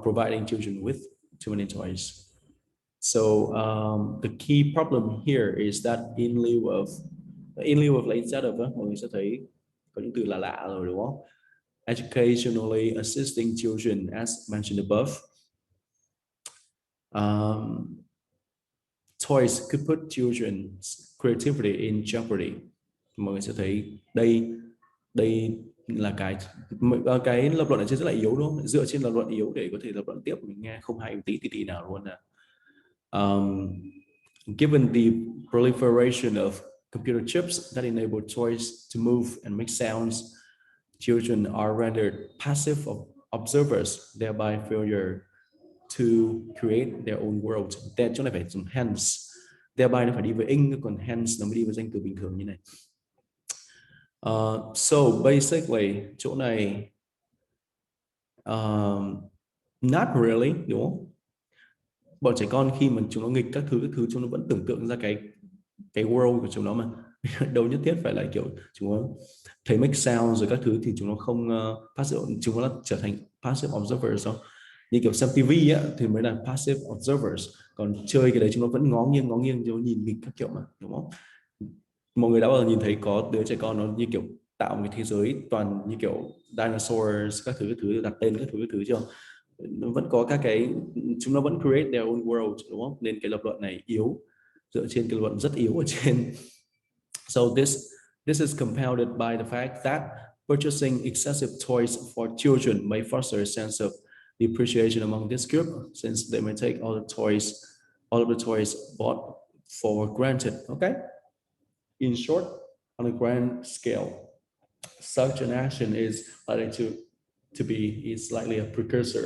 providing children with too many toys. So the key problem here is that in lieu of là instead of, mọi người sẽ thấy có những từ là lạ rồi đúng không? Educationally assisting children as mentioned above. Toys could put children's creativity in jeopardy. Mọi người sẽ thấy đây là cái lập luận ở trên rất là yếu đúng không? Dựa trên lập luận yếu để có thể lập luận tiếp, mình nghe không hay tí nào luôn nè. Given the proliferation of computer chips that enable toys to move and make sounds, children are rendered passive observers, thereby failure to create their own world. Then chỗ này phải dùng hence, thereby nó phải đi với ing, còn hence nó mới đi với danh từ bình thường như này. So basically chỗ này not really, đúng không? Bọn trẻ con khi mà chúng nó nghịch các thứ chúng nó vẫn tưởng tượng ra cái world của chúng nó mà. Đâu nhất thiết phải là kiểu chúng nó thấy make sound rồi các thứ thì chúng nó không passive, chúng nó trở thành passive observers đâu. Như kiểu xem TV á thì mới là passive observers, còn chơi cái đấy chúng nó vẫn ngó nghiêng chúng nó nhìn nghịch các kiểu mà, đúng không? Mọi người đã bao giờ nhìn thấy có đứa trẻ con nó như kiểu tạo một cái thế giới toàn như kiểu dinosaurs các thứ đặt tên các thứ chưa? Nó vẫn có các cái, chúng nó vẫn create their own world, đúng không? Nên cái lập luận này yếu, dựa trên cái lập luận rất yếu ở trên. So this is compounded by the fact that purchasing excessive toys for children may foster a sense of depreciation among this group, since they may take all of the toys bought for granted. Okay. In short, on a grand scale, such an action is likely a precursor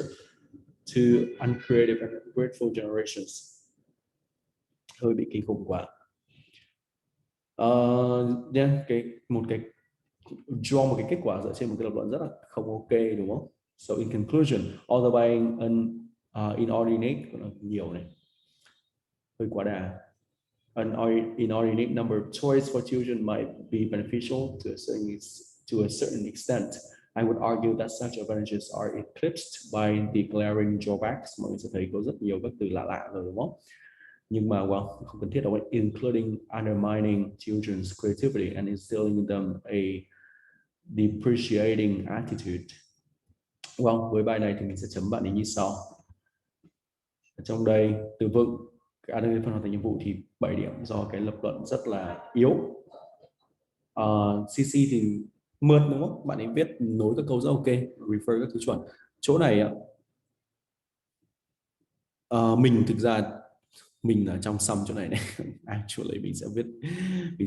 to uncreative and ungrateful generations. Hơi bị kinh khủng quá. Draw một cái kết quả dựa trên một cái lập luận rất là không ok, đúng không? So in conclusion, although buying an inordinate, nhiều này, hơi quá đà. An inordinate number of toys for children might be beneficial to a certain extent. I would argue that such advantages are eclipsed by the glaring drawbacks. Mọi người sẽ thấy có rất nhiều các từ lạ rồi, đúng không? Nhưng mà không cần thiết đâu, including undermining children's creativity and instilling in them a depreciating attitude. Với bài này thì mình sẽ chấm bạn ấy như sau. Ở trong đây từ vựng phân hoàn thành nhiệm vụ thì 7 điểm do cái lập luận rất là yếu. CC thì mượt, đúng không? Bạn ấy viết nối các câu rất ok, refer các thứ chuẩn. Chỗ này mình thực ra mình ở trong xong chỗ này actually mình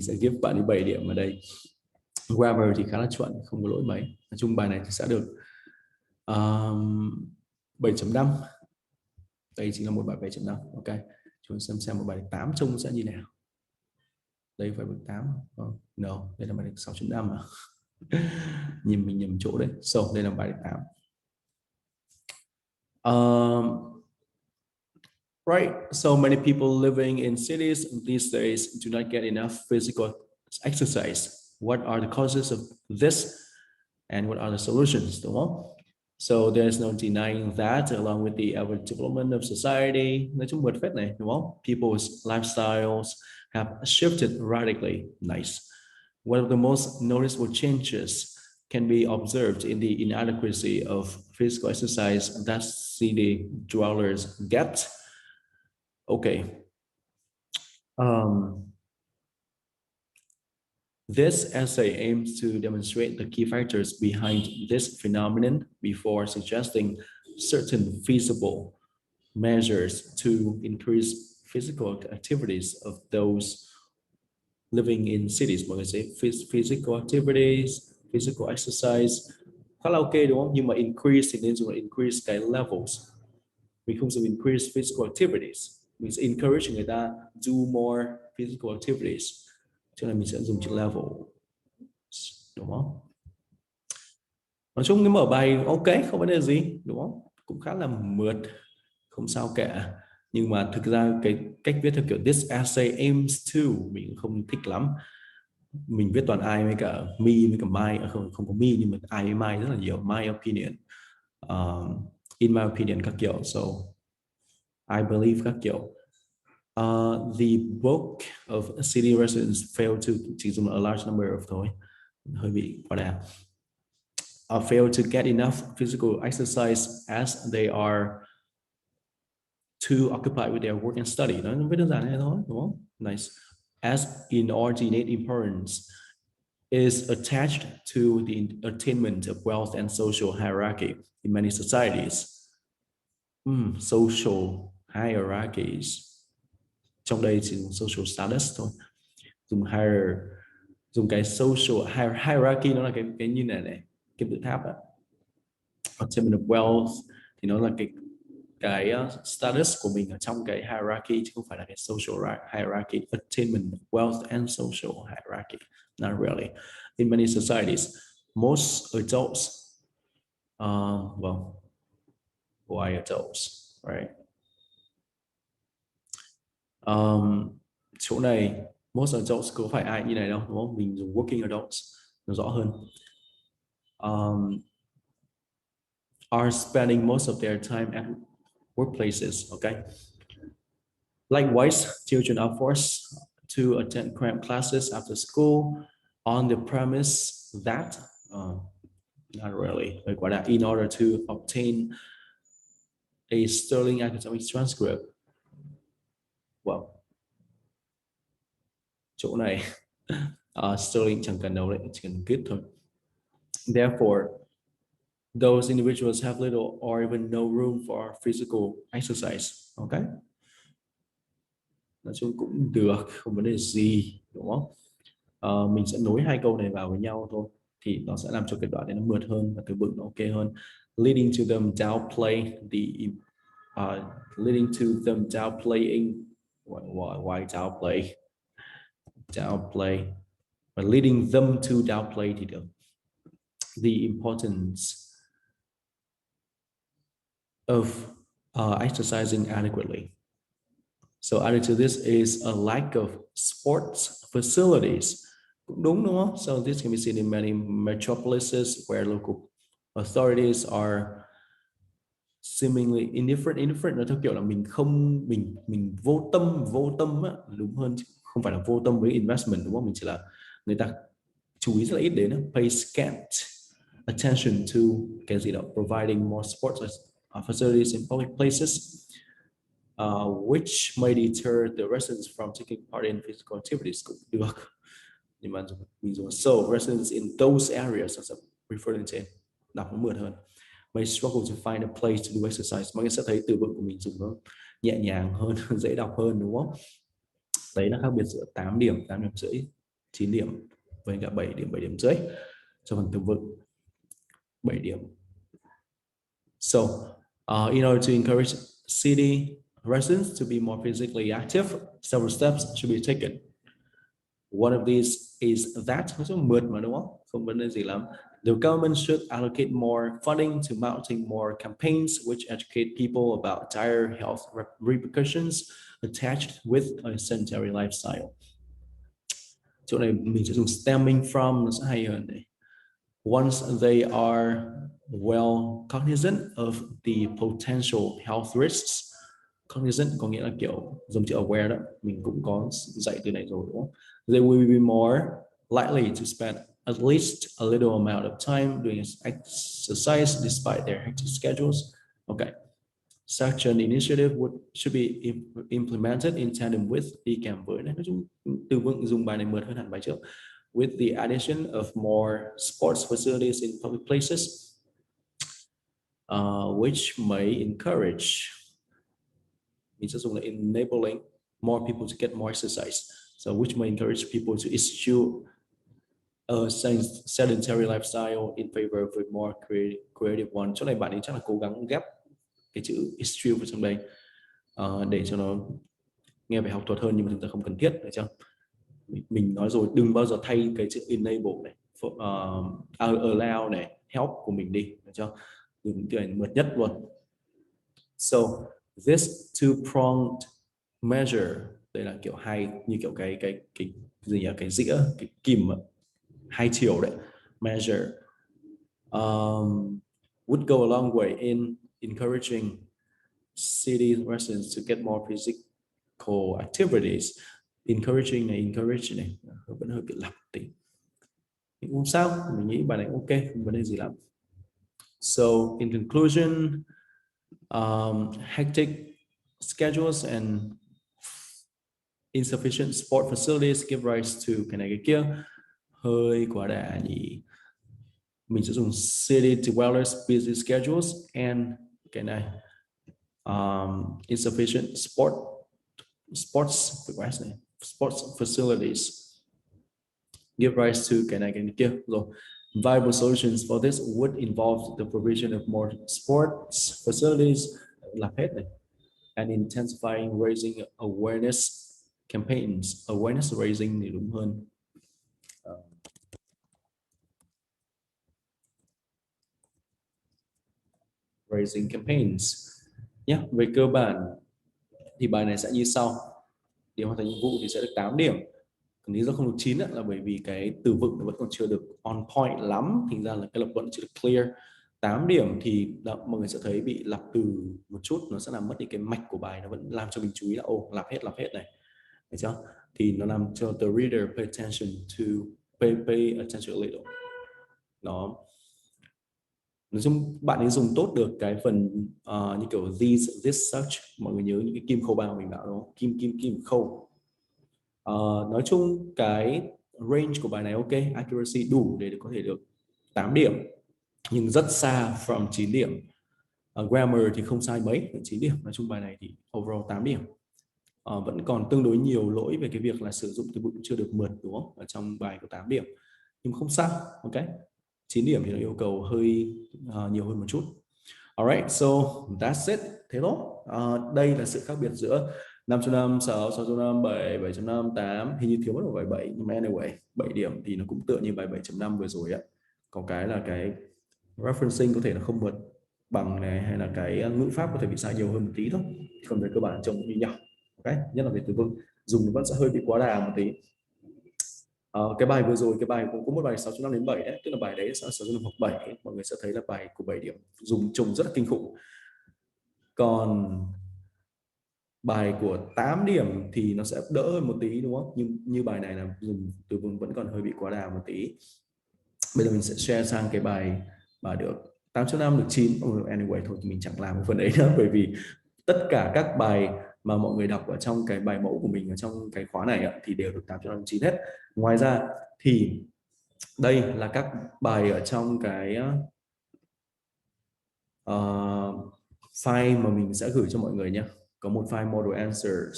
sẽ give bạn ấy 7 điểm ở đây. Grammar thì khá là chuẩn, không có lỗi mấy. Nói chung bài này thì sẽ được 7.5. Đây chính là một bài 7.5. Ok, chúng ta xem một bài 8 trông sẽ như nào. Đây phải bài 8. No, đây là bài 6.5 à. Mình nhầm chỗ đấy. So đây là bài 8. Right, so many people living in cities these days do not get enough physical exercise. What are the causes of this and what are the solutions, đúng không? So there's no denying that, along with the average development of society, nói chung mượt phết này, đúng không? People's lifestyles have shifted radically. Nice. One of the most noticeable changes can be observed in the inadequacy of physical exercise that city dwellers get. Okay. This essay aims to demonstrate the key factors behind this phenomenon before suggesting certain feasible measures to increase physical activities of those living in cities, mọi người sẽ physical activities, physical exercise, khá là ok đúng không? Nhưng mà increase thì nên dùng là increase cái levels, mình không dùng increase physical activities, mình sẽ encourage người ta do more physical activities, cho nên mình sẽ dùng chữ level, đúng không? Nói chung cái mở bài ok, không vấn đề gì đúng không, cũng khá là mượt, không sao cả. Nhưng mà thực ra cái cách viết theo kiểu this essay aims to mình không thích lắm. Mình viết toàn I với cả me với cả my, không có me nhưng mà I với my rất là nhiều, my opinion, in my opinion các kiểu, so I believe các kiểu. The bulk of city residents fail to, chỉ dùng a large number of thôi, hơi bị quá đà. Fail to get enough physical exercise as they are too occupied with their work and study. Nó rất đơn giản thế thôi, đúng không? Nice. As inordinate importance is attached to the attainment of wealth and social hierarchy in many societies. Social hierarchies. Trong đây chỉ dùng social status thôi. Dùng dùng cái social hierarchy, nó là cái như này, cái tự tháp á. Attainment of wealth thì nó là cái status của mình ở trong cái hierarchy, chứ không phải là cái social hierarchy. Attainment of wealth and social hierarchy, not really. In many societies, most adults, why adults, right? Chỗ này most adults có phải ai như này đâu, đúng không? Mình dùng working adults nó rõ hơn. Are spending most of their time at workplaces, okay? Likewise, children are forced to attend cram classes after school on the premise that, not really, like what, in order to obtain a sterling academic transcript. Well, chỗ này sterling chẳng cần đâu đấy, chỉ cần good thôi. Therefore, those individuals have little or even no room for physical exercise. Okay, nói chung cũng được, không vấn đề gì, đúng không? Mình sẽ nối hai câu này vào với nhau thôi, thì nó sẽ làm cho cái đoạn này nó mượt hơn và từ vựng nó ok hơn. Leading to them downplaying, why downplay, but leading them to downplay thì được, the importance of exercising adequately. So added to this is a lack of sports facilities. Cũng đúng đúng không? So this can be seen in many metropolises where local authorities are seemingly indifferent, nó theo kiểu là mình vô tâm á, đúng hơn, không phải là vô tâm với investment, đúng không? Mình chỉ là người ta chú ý rất là ít đến, pay scant attention to cái gì đó, providing more sports facilities in public places, which may deter the residents from taking part in physical activities. Cũng được, nhưng mà mình dùng so residents in those areas as refer đến trên, đọc nó mượt hơn. May struggle to find a place to do exercise. Mọi người sẽ thấy từ vựng của mình dùng nó nhẹ nhàng hơn, dễ đọc hơn, đúng không? Đấy là khác biệt giữa 8 điểm, 8 điểm rưỡi, 9 điểm với cả 7 điểm, 7 điểm rưỡi cho phần từ vựng, 7 điểm. So, in order to encourage city residents to be more physically active, several steps should be taken. One of these is that, nói chung mượt mà đúng không? Không vấn đề gì lắm. The government should allocate more funding to mounting more campaigns which educate people about dire health repercussions attached with a sedentary lifestyle. Chỗ này mình sẽ dùng stemming from, nó sẽ hay hơn này. Once they are well cognizant of the potential health risks. Cognizant có nghĩa là kiểu dùng chữ aware đó, mình cũng có dạy từ này rồi đúng không? They will be more likely to spend at least a little amount of time doing exercise despite their hectic schedules. Okay. Such an initiative should be implemented in tandem with, đi kèm với, nói chung từ vựng dùng bài này mượt hơn hẳn bài trước. With the addition of more sports facilities in public places, which may encourage, mình sẽ dùng là enabling more people to get more exercise. So which may encourage people to eschew a sedentary lifestyle in favor of a more creative one. Chỗ này bạn ấy chắc là cố gắng ghép cái chữ eschew vào trong đây để cho nó nghe về học thuật hơn, nhưng mà thực ra không cần thiết, được chưa? Mình nói rồi, đừng bao giờ thay cái chữ enable này, allow này, help của mình đi, được chưa? Đừng cái mượt nhất luôn. So this two-pronged measure, đây là kiểu hai, như kiểu cái gì nhỉ, cái dĩa, cái kìm hai chiều đấy, measure would go a long way in encouraging city residents to get more physical activities. Encouraging này vẫn hơi bị lặp tí, nhưng không sao, mình nghĩ bài này ok, không vấn đề gì lắm. So in conclusion, hectic schedules and insufficient sport facilities give rise to cái này cái kia, hơi quá đà nhỉ. Mình sẽ dùng city dwellers busy schedules and cái này insufficient sports facilities give rise to cái này cái kia. Rồi, viable solutions for this would involve the provision of more sports facilities, là hết này, and intensifying raising awareness campaigns. Awareness raising thì đúng hơn. Raising campaigns nhé. Về cơ bản thì bài này sẽ như sau. Để hoàn thành nhiệm vụ thì sẽ được 8 điểm. Còn lý do không được 9 là bởi vì cái từ vựng nó vẫn còn chưa được on point lắm, thành ra là cái lập luận chưa được clear. 8 điểm thì mọi người sẽ thấy bị lặp từ một chút, nó sẽ làm mất đi cái mạch của bài, nó vẫn làm cho mình chú ý là lặp hết này, thấy chưa? Thì nó làm cho the reader pay attention a little. Nó nói chung bạn ấy dùng tốt được cái phần như kiểu this such, mọi người nhớ những cái kim khâu bao mình bảo đúng không? Kim khâu. Nói chung cái range của bài này ok, accuracy đủ để có thể được 8 điểm, nhưng rất xa from 9 điểm. Grammar thì không sai mấy, 9 điểm. Nói chung bài này thì overall 8 điểm. Vẫn còn tương đối nhiều lỗi về cái việc là sử dụng từ vựng chưa được mượt, đúng không? Ở trong bài có 8 điểm, nhưng không sao, ok. 9 điểm thì nó yêu cầu hơi nhiều hơn một chút. Alright, so that's it. Thế thôi. Đây là sự khác biệt giữa 5.5, 6, 6.5, 7, 7.5, 8. Hình như thiếu mất một bài 7, nhưng mà anyway, 7 điểm thì nó cũng tựa như bài 7.5 vừa rồi á. Có cái là cái referencing có thể là không mượt bằng này, hay là cái ngữ pháp có thể bị sai nhiều hơn một tí thôi. Còn về cơ bản trông như nhau. Ok, nhất là về từ vựng dùng nó vẫn sẽ hơi bị quá đà một tí. Cái bài vừa rồi, cái bài cũng có một bài 6.5 đến 7 đấy, tức là bài đấy sẽ sử dụng học 7, mọi người sẽ thấy là bài của 7 điểm dùng trùng rất là kinh khủng. Còn bài của 8 điểm thì nó sẽ đỡ hơn một tí, đúng không? Nhưng như bài này là dùng từ vựng vẫn còn hơi bị quá đà một tí. Bây giờ mình sẽ share sang cái bài mà được 8.5 được 9. Anyway thôi thì mình chẳng làm cái phần đấy nữa, bởi vì tất cả các bài mà mọi người đọc ở trong cái bài mẫu của mình ở trong cái khóa này thì đều được 8.5 9 hết. Ngoài ra thì đây là các bài ở trong cái file mà mình sẽ gửi cho mọi người nhé. Có một file model answers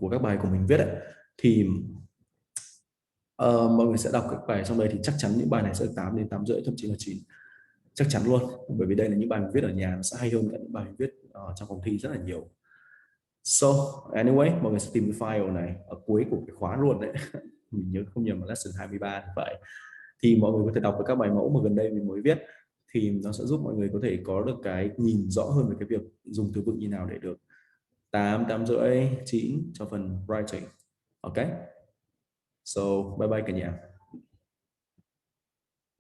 của các bài của mình viết ấy. Thì mọi người sẽ đọc các bài trong đây thì chắc chắn những bài này sẽ 8 đến 8 rưỡi, thậm chí là 9, chắc chắn luôn, bởi vì đây là những bài mình viết ở nhà, nó sẽ hay hơn cả những bài mình viết trong phòng thi rất là nhiều. So anyway, mọi người sẽ tìm cái file này ở cuối của cái khóa luôn đấy. Mình nhớ không nhầm là lesson 23 thì phải. Thì mọi người có thể đọc với các bài mẫu mà gần đây mình mới viết, thì nó sẽ giúp mọi người có thể có được cái nhìn rõ hơn về cái việc dùng từ vựng như nào để được 8, 8 rưỡi, 9 cho phần writing. Ok. So bye bye cả nhà.